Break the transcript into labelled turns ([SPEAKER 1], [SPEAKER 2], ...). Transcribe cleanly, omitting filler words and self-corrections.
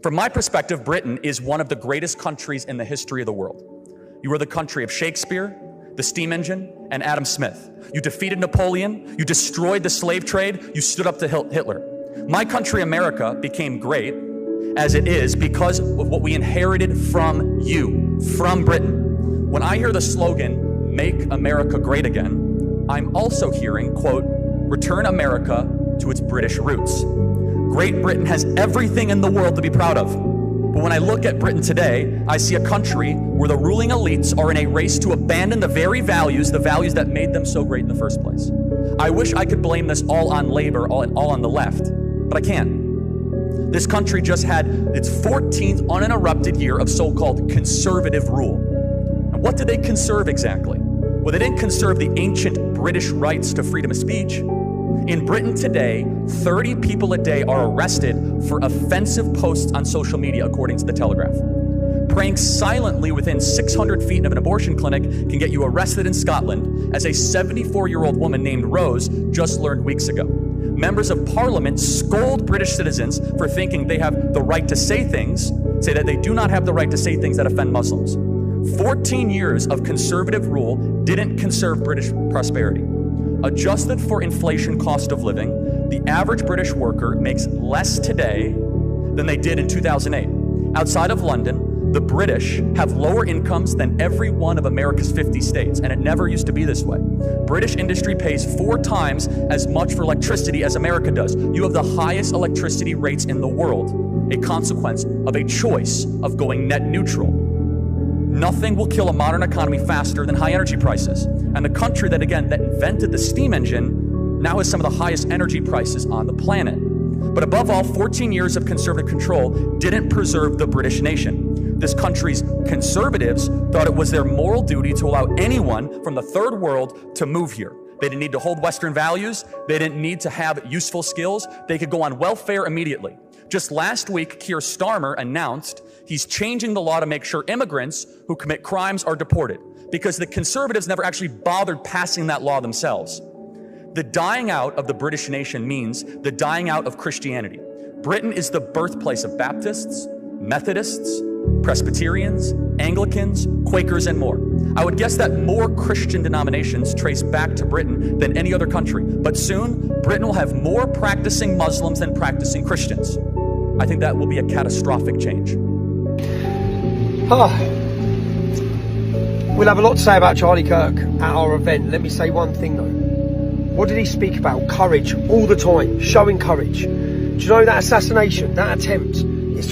[SPEAKER 1] From my perspective, Britain is one of the greatest countries in the history of the world. You are the country of Shakespeare, the steam engine, and Adam Smith. You defeated Napoleon, you destroyed the slave trade, you stood up to Hitler. My country, America, became great as it is because of what we inherited from you, from Britain. When I hear the slogan, "Make America Great Again," I'm also hearing, quote, "Return America to its British roots." Great Britain has everything in the world to be proud of. But when I look at Britain today, I see a country where the ruling elites are in a race to abandon the values that made them so great in the first place. I wish I could blame this all on labor, all on the left, but I can't. This country just had its 14th uninterrupted year of so-called conservative rule. And what did they conserve exactly? Well, they didn't conserve the ancient British rights to freedom of speech. In Britain today, 30 people a day are arrested for offensive posts on social media, according to The Telegraph. Praying silently within 600 feet of an abortion clinic can get you arrested in Scotland, as a 74-year-old woman named Rose just learned weeks ago. Members of Parliament scold British citizens for thinking they have the right to say that they do not have the right to say things that offend Muslims. 14 years of conservative rule didn't conserve British prosperity. Adjusted for inflation cost of living, the average British worker makes less today than they did in 2008. Outside of London, the British have lower incomes than every one of America's 50 states, and it never used to be this way. British industry pays 4 times as much for electricity as America does. You have the highest electricity rates in the world, a consequence of a choice of going net neutral. Nothing will kill a modern economy faster than high energy prices. And the country that invented the steam engine now has some of the highest energy prices on the planet. But above all, 14 years of conservative control didn't preserve the British nation. This country's conservatives thought it was their moral duty to allow anyone from the third world to move here. They didn't need to hold Western values. They didn't need to have useful skills. They could go on welfare immediately. Just last week, Keir Starmer announced he's changing the law to make sure immigrants who commit crimes are deported, because the conservatives never actually bothered passing that law themselves. The dying out of the British nation means the dying out of Christianity. Britain is the birthplace of Baptists, Methodists, Presbyterians, Anglicans, Quakers, and more. I would guess that more Christian denominations trace back to Britain than any other country. But soon, Britain will have more practicing Muslims than practicing Christians. I think that will be a catastrophic change.
[SPEAKER 2] We'll have a lot to say about Charlie Kirk at our event. Let me say one thing though. What did he speak about? Courage all the time, showing courage. Do you know that assassination, that attempt